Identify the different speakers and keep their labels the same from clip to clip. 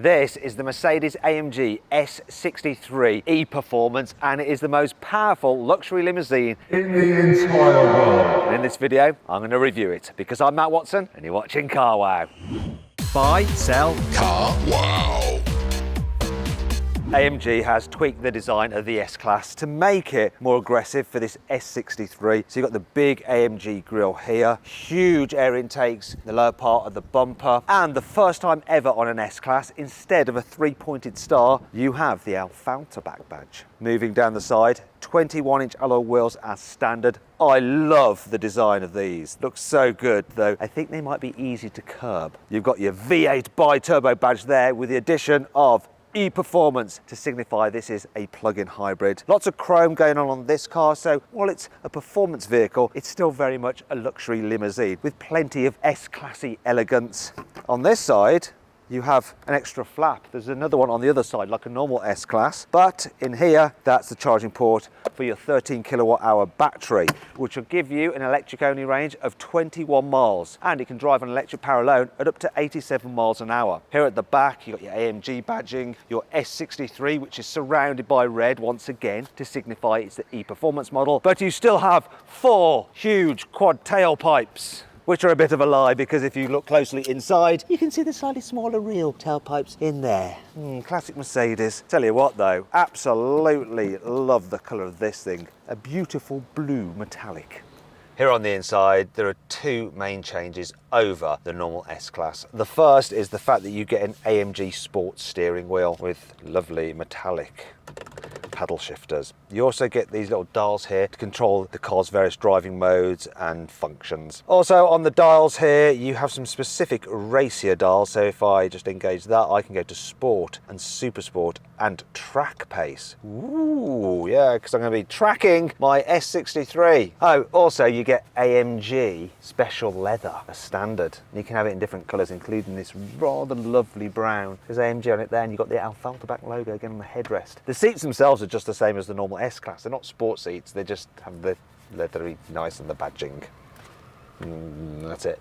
Speaker 1: This is the Mercedes-AMG S63이 Performance, and it is the most powerful luxury limousine
Speaker 2: in the entire world.
Speaker 1: And in this video, I'm going to review it because I'm Matt Watson and you're watching CarWow. Buy, sell,
Speaker 2: CarWow.
Speaker 1: AMG has tweaked the design of the S-Class to make it more aggressive for this S63. So you've got the big AMG grille here, huge air intakes, the lower part of the bumper, and the first time ever on an S-Class, instead of a three-pointed star, you have the Alfalter back badge. Moving down the side, 21-inch alloy wheels as standard. I love the design of these. Looks so good, though I think they might be easy to curb. You've got your V8 bi-turbo badge there with the addition of E-Performance to signify this is a plug-in hybrid. Lots of chrome going on this car, so while it's a performance vehicle, it's still very much a luxury limousine with plenty of S-classy elegance. On this side, you have an extra flap. There's another one on the other side, like a normal S-Class. But in here, that's the charging port for your 13 kilowatt hour battery, which will give you an electric only range of 21 miles. And it can drive on electric power alone at up to 87 miles an hour. Here at the back, you've got your AMG badging, your S63, which is surrounded by red once again to signify it's the E-Performance model. But you still have 4 huge quad tailpipes, which are a bit of a lie because if you look closely inside, you can see the slightly smaller real tailpipes in there. Classic Mercedes. Tell you what though, absolutely love the colour of this thing. A beautiful blue metallic. Here on the inside, there are 2 main changes over the normal S-Class. The first is the fact that you get an AMG sports steering wheel with lovely metallic paddle shifters. You also get these little dials here to control the car's various driving modes and functions. Also on the dials here, you have some specific racier dials. So if I just engage that, I can go to sport and super sport and track pace. Ooh, yeah, because I'm going to be tracking my S63. Oh, also you get AMG special leather as standard. You can have it in different colours, including this rather lovely brown. There's AMG on it there, and you've got the Alfalter back logo again on the headrest. The seats themselves are just the same as the normal S-Class. They're not sport seats, they just have the leathery nice and the badging. That's it.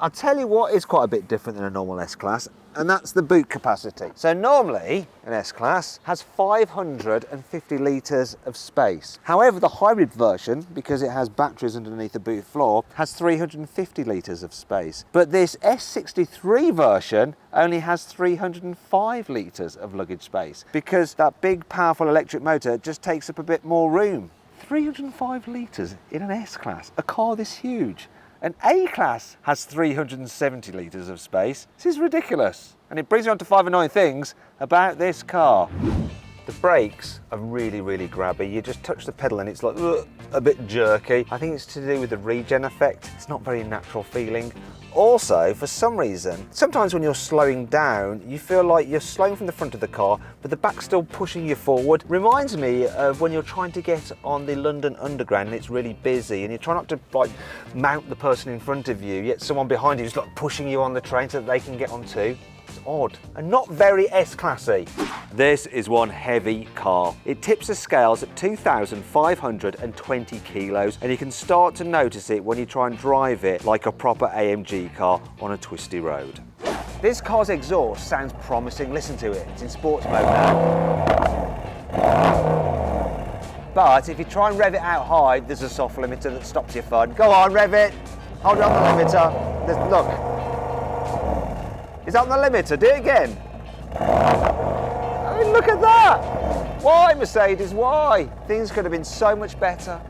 Speaker 1: I'll tell you what is quite a bit different than a normal S-Class, and that's the boot capacity. So normally an S-Class has 550 litres of space. However, the hybrid version, because it has batteries underneath the boot floor, has 350 litres of space. But this S63 version only has 305 litres of luggage space because that big powerful electric motor just takes up a bit more room. 305 litres in an S-Class, a car this huge. An A-Class has 370 litres of space. This is ridiculous. And it brings me on to 5 annoying things about this car. The brakes are really, really grabby. You just touch the pedal and it's like a bit jerky. I think it's to do with the regen effect. It's not very natural feeling. Also, for some reason, sometimes when you're slowing down, you feel like you're slowing from the front of the car, but the back's still pushing you forward. Reminds me of when you're trying to get on the London Underground and it's really busy and you try not to like mount the person in front of you, yet someone behind you is like pushing you on the train so that they can get on too. It's odd and not very S-classy. This is one heavy car. It tips the scales at 2,520 kilos, and you can start to notice it when you try and drive it like a proper AMG car on a twisty road. This car's exhaust sounds promising. Listen to it, it's in sports mode now. But if you try and rev it out high, there's a soft limiter that stops your fun. Go on, rev it. Hold it on the limiter. Look. Is that on the limiter? Do it again. I mean, look at that. Why, Mercedes, why? Things could have been so much better.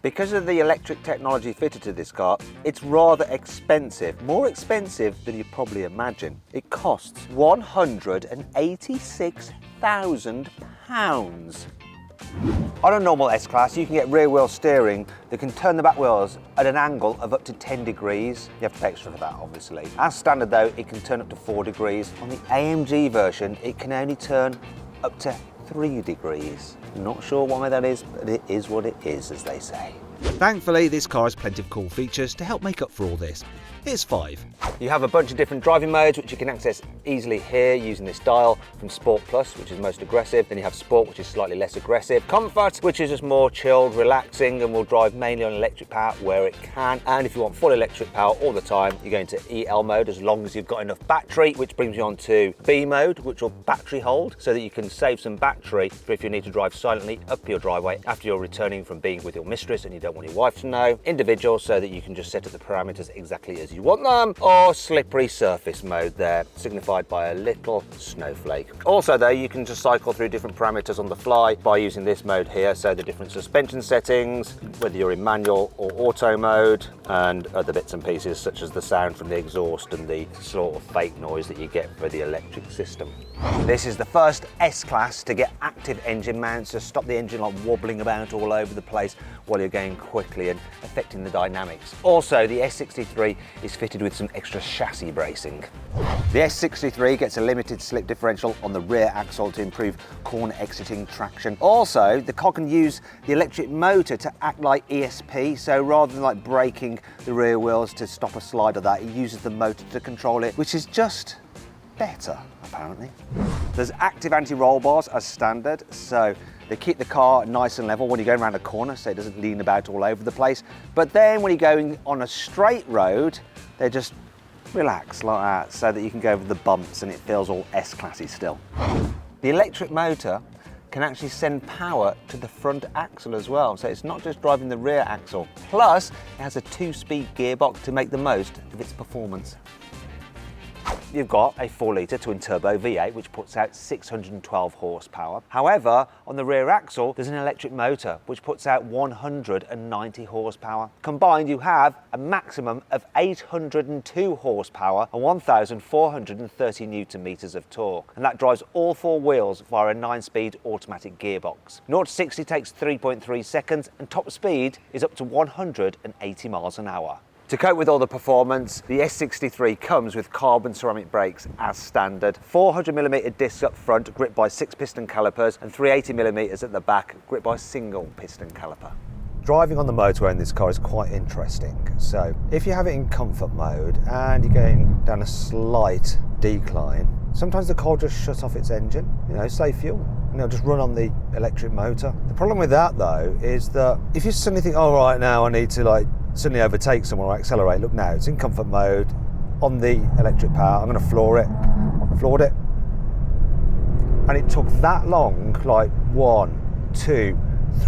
Speaker 1: Because of the electric technology fitted to this car, it's rather expensive. More expensive than you probably imagine. It costs £186,000. On a normal S-Class, you can get rear wheel steering that can turn the back wheels at an angle of up to 10 degrees. You have to pay extra for that, obviously. As standard though, it can turn up to 4 degrees. On the AMG version, it can only turn up to 3 degrees. Not sure why that is, but it is what it is, as they say.
Speaker 3: Thankfully, this car has plenty of cool features to help make up for all this. Here's 5.
Speaker 1: You have a bunch of different driving modes which you can access easily here using this dial, from Sport Plus, which is most aggressive, then you have Sport, which is slightly less aggressive, Comfort, which is just more chilled, relaxing, and will drive mainly on electric power where it can, and if you want full electric power all the time, you go into EL mode as long as you've got enough battery, which brings you on to B mode, which will battery hold, so that you can save some battery for if you need to drive silently up your driveway after you're returning from being with your mistress and you don't want your wife to know, Individual, so that you can just set up the parameters exactly as you want them, or Slippery Surface mode there, signified by a little snowflake. Also though, you can just cycle through different parameters on the fly by using this mode here, so the different suspension settings, whether you're in manual or auto mode, and other bits and pieces such as the sound from the exhaust and the sort of fake noise that you get for the electric system. This is the first S-Class to get active engine mounts to stop the engine like wobbling about all over the place while you're going quickly and affecting the dynamics. Also, the S63 is fitted with some extra chassis bracing. The S63 gets a limited slip differential on the rear axle to improve corner exiting traction. Also, the car can use the electric motor to act like ESP, so rather than like braking the rear wheels to stop a slide or that, it uses the motor to control it, which is just better, apparently. There's active anti-roll bars as standard, so they keep the car nice and level when you're going around a corner so it doesn't lean about all over the place. But then when you're going on a straight road, they just relax like that so that you can go over the bumps and it feels all S-classy still. The electric motor can actually send power to the front axle as well, so it's not just driving the rear axle. Plus, it has a 2-speed gearbox to make the most of its performance. You've got a 4-litre twin-turbo V8 which puts out 612 horsepower. However, on the rear axle there's an electric motor which puts out 190 horsepower. Combined you have a maximum of 802 horsepower and 1,430 newton meters of torque, and that drives all 4 wheels via a 9-speed automatic gearbox. 0 to 60 takes 3.3 seconds and top speed is up to 180 miles an hour. To cope with all the performance, the S63 comes with carbon ceramic brakes as standard, 400mm discs up front gripped by 6-piston calipers and 380mm at the back gripped by a single piston caliper. Driving on the motorway in this car is quite interesting. So if you have it in comfort mode and you're going down a slight decline, sometimes the car just shuts off its engine, save fuel, and it'll just run on the electric motor. The problem with that though is that if you suddenly think, oh right, now I need to suddenly overtake someone or accelerate, look now, it's in comfort mode, on the electric power, I'm going to floor it, floored it. And it took that long, 1, 2,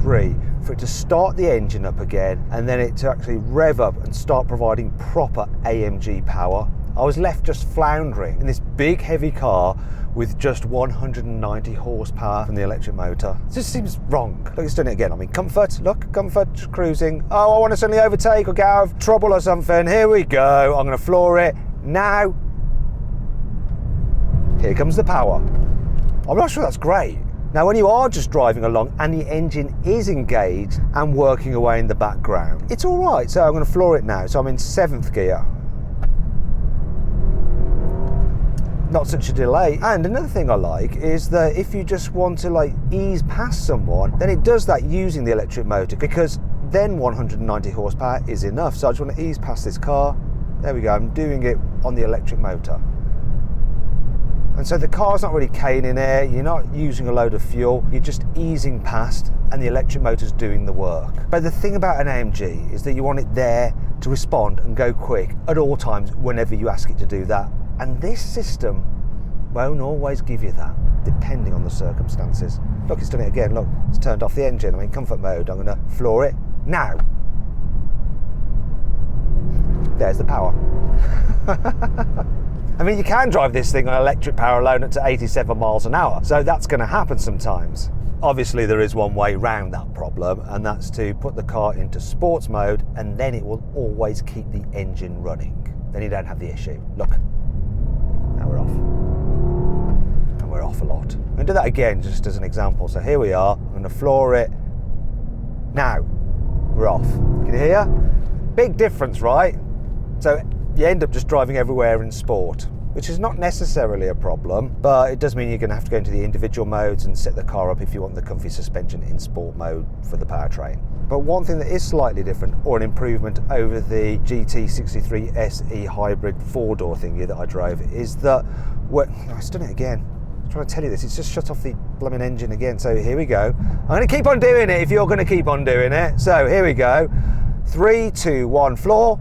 Speaker 1: 3, for it to start the engine up again and then it to actually rev up and start providing proper AMG power. I was left just floundering in this big heavy car with just 190 horsepower from the electric motor. It just seems wrong. Look, it's done it again. I mean, comfort, just cruising. Oh, I want to suddenly overtake or get out of trouble or something. Here we go. I'm going to floor it. Now, here comes the power. I'm not sure that's great. Now, when you are just driving along and the engine is engaged and working away in the background, it's all right. So I'm going to floor it now. So I'm in 7th gear. Not such a delay. And another thing I like is that if you just want to ease past someone, then it does that using the electric motor, because then 190 horsepower is enough. So I just want to ease past this car. There we go, I'm doing it on the electric motor. And so the car's not really caning it, you're not using a load of fuel, you're just easing past and the electric motor's doing the work. But the thing about an AMG is that you want it there to respond and go quick at all times whenever you ask it to do that. And this system won't always give you that, depending on the circumstances. Look, it's done it again, look, it's turned off the engine, I'm in comfort mode, I'm gonna floor it now. There's the power. I mean, you can drive this thing on electric power alone up to 87 miles an hour, so that's gonna happen sometimes. Obviously there is one way round that problem, and that's to put the car into sports mode, and then it will always keep the engine running. Then you don't have the issue. Look. Now we're off. And we're off a lot. I'm going to do that again just as an example. So here we are. I'm going to floor it. Now we're off. Can you hear? Big difference, right? So you end up just driving everywhere in sport. which is not necessarily a problem, but it does mean you're going to have to go into the individual modes and set the car up if you want the comfy suspension in sport mode for the powertrain. But one thing that is slightly different, or an improvement over the GT63 SE hybrid 4-door thingy that I drove, is that I've done it again. I'm trying to tell you this, it's just shut off the blooming engine again. So here we go. I'm going to keep on doing it if you're going to keep on doing it. So here we go. 3, 2, 1, floor.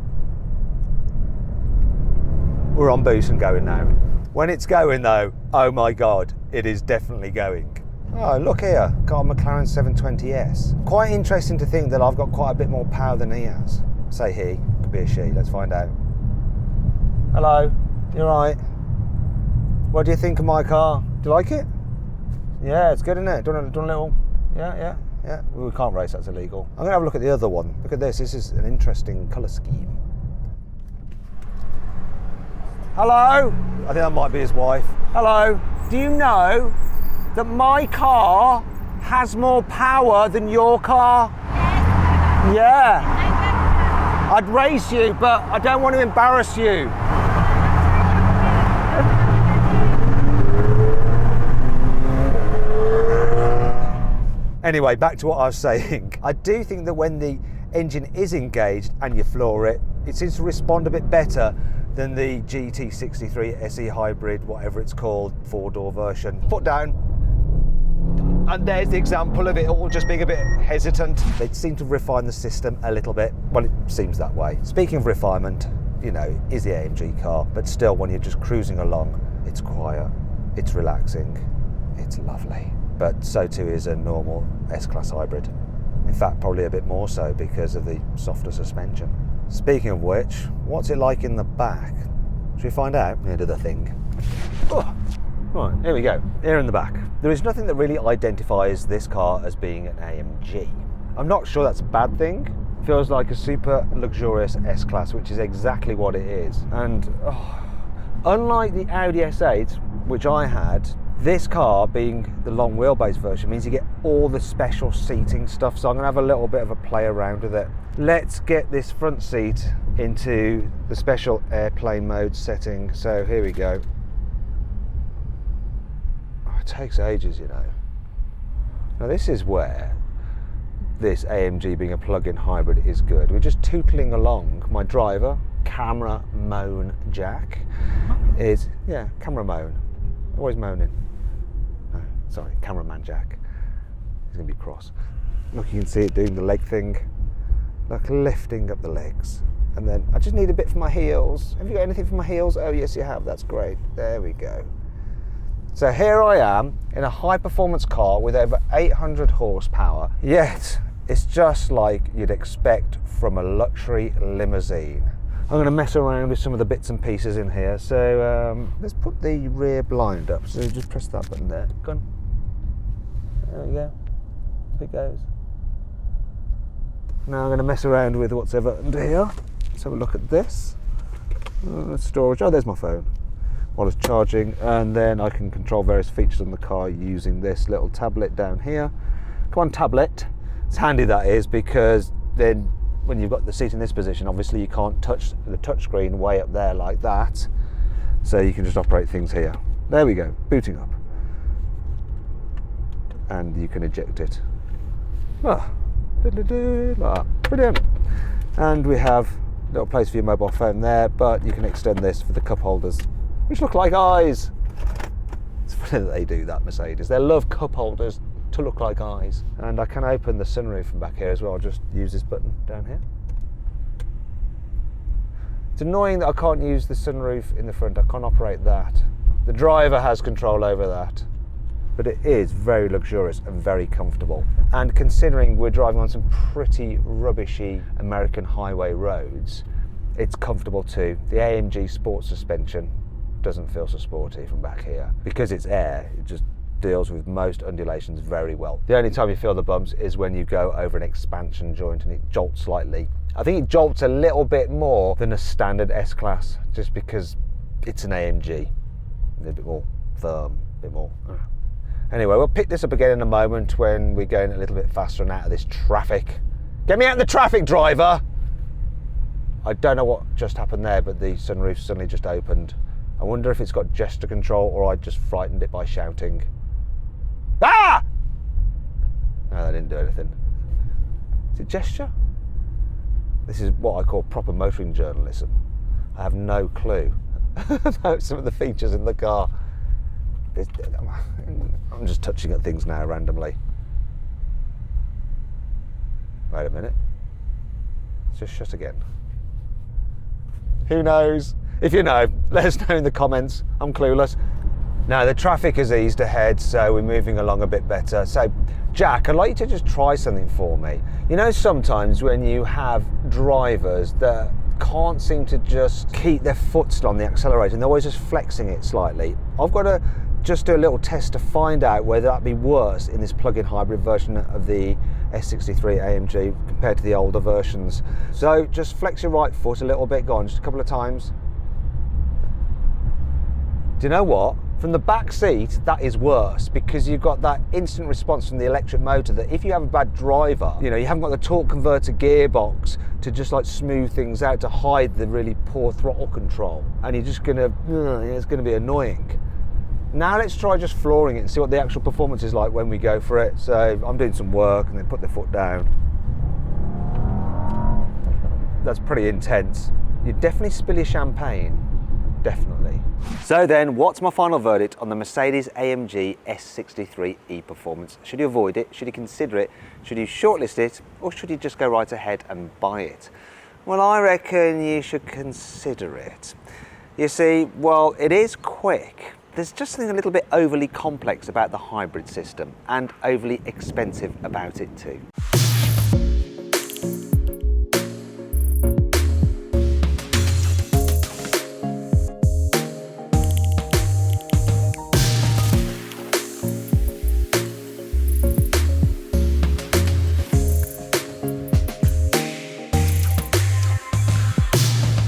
Speaker 1: We're on boost and going now. When it's going though, oh my God, it is definitely going. Oh, look here, got a McLaren 720S. Quite interesting to think that I've got quite a bit more power than he has. Say he, could be a she, let's find out. Hello, you right? What do you think of my car? Do you like it? Yeah, it's good, isn't it? Do you want a little, yeah. Well, we can't race, that's illegal. I'm gonna have a look at the other one. Look at this is an interesting colour scheme. Hello? I think that might be his wife. Hello? Do you know that my car has more power than your car? Yeah. I'd race you, but I don't want to embarrass you. Anyway, back to what I was saying. I do think that when the engine is engaged and you floor it, it seems to respond a bit better than the GT63 SE hybrid, whatever it's called, 4-door version. Foot down. And there's the example of it all just being a bit hesitant. They seem to refine the system a little bit. Well, it seems that way. Speaking of refinement, you know, is the AMG car, but still when you're just cruising along, it's quiet, it's relaxing, it's lovely. But so too is a normal S-Class hybrid. In fact, probably a bit more so because of the softer suspension. Speaking of which, what's it like in the back? Should we find out? Into the thing. Oh. Right, here we go. Here in the back. There is nothing that really identifies this car as being an AMG. I'm not sure that's a bad thing. It feels like a super luxurious S-Class, which is exactly what it is. And unlike the Audi S8, which I had, this car, being the long wheelbase version, means you get all the special seating stuff, so I'm going to have a little bit of a play around with it. Let's get this front seat into the special airplane mode setting. So here we go. Oh, it takes ages, you know. Now this is where this AMG being a plug-in hybrid is good. We're just tootling along. My driver, camera moan Jack, is, yeah, camera moan. Always moaning. Sorry, cameraman Jack. He's going to be cross. Look, you can see it doing the leg thing. Look, lifting up the legs. And then, I just need a bit for my heels. Have you got anything for my heels? Oh, yes, you have. That's great. There we go. So here I am in a high-performance car with over 800 horsepower. Yet, it's just like you'd expect from a luxury limousine. I'm going to mess around with some of the bits and pieces in here. So let's put the rear blind up. So just press that button there. Go on. There we go. Up it goes. Now I'm going to mess around with what's ever under here. Let's have a look at this. Storage. Oh, there's my phone while it's charging. And then I can control various features on the car using this little tablet down here. Come on, tablet. It's handy, that is, because then when you've got the seat in this position, obviously you can't touch the touchscreen way up there like that. So you can just operate things here. There we go, booting up. And you can eject it. Ah, brilliant. And we have a little place for your mobile phone there, but you can extend this for the cup holders, which look like eyes. It's funny that they do that, Mercedes. They love cup holders to look like eyes. And I can open the sunroof from back here as well. I'll just use this button down here. It's annoying that I can't use the sunroof in the front. I can't operate that. The driver has control over that. But it is very luxurious and very comfortable. And considering we're driving on some pretty rubbishy American highway roads, it's comfortable too. The AMG sport suspension doesn't feel so sporty from back here. Because it's air, it just deals with most undulations very well. The only time you feel the bumps is when you go over an expansion joint and it jolts slightly. I think it jolts a little bit more than a standard S-Class, just because it's an AMG. A bit more firm, a bit more. Anyway, we'll pick this up again in a moment when we're going a little bit faster and out of this traffic. Get me out of the traffic, driver! I don't know what just happened there, but the sunroof suddenly just opened. I wonder if it's got gesture control or I just frightened it by shouting. Ah! No, that didn't do anything. Is it gesture? This is what I call proper motoring journalism. I have no clue about some of the features in the car. I'm just touching at things now randomly. Wait a minute. It's just shut again. Who knows? If you know, let us know in the comments. I'm clueless. Now the traffic has eased ahead, so we're moving along a bit better. So, Jack, I'd like you to just try something for me. You know, sometimes when you have drivers that can't seem to just keep their foot still on the accelerator and they're always just flexing it slightly. I've got to just do a little test to find out whether that'd be worse in this plug-in hybrid version of the S63 AMG compared to the older versions. So just flex your right foot a little bit, go on, just a couple of times. Do you know what? From the back seat, that is worse because you've got that instant response from the electric motor that if you have a bad driver, you know, you haven't got the torque converter gearbox to just like smooth things out to hide the really poor throttle control. And you're just gonna, it's gonna be annoying. Now let's try just flooring it and see what the actual performance is like when we go for it. So I'm doing some work and then put the foot down. That's pretty intense. You definitely spill your champagne. Definitely. So then, what's my final verdict on the Mercedes-AMG S63이 performance? Should you avoid it? Should you consider it? Should you shortlist it? Or should you just go right ahead and buy it? Well, I reckon you should consider it. You see, well, it is quick. There's just something a little bit overly complex about the hybrid system and overly expensive about it too.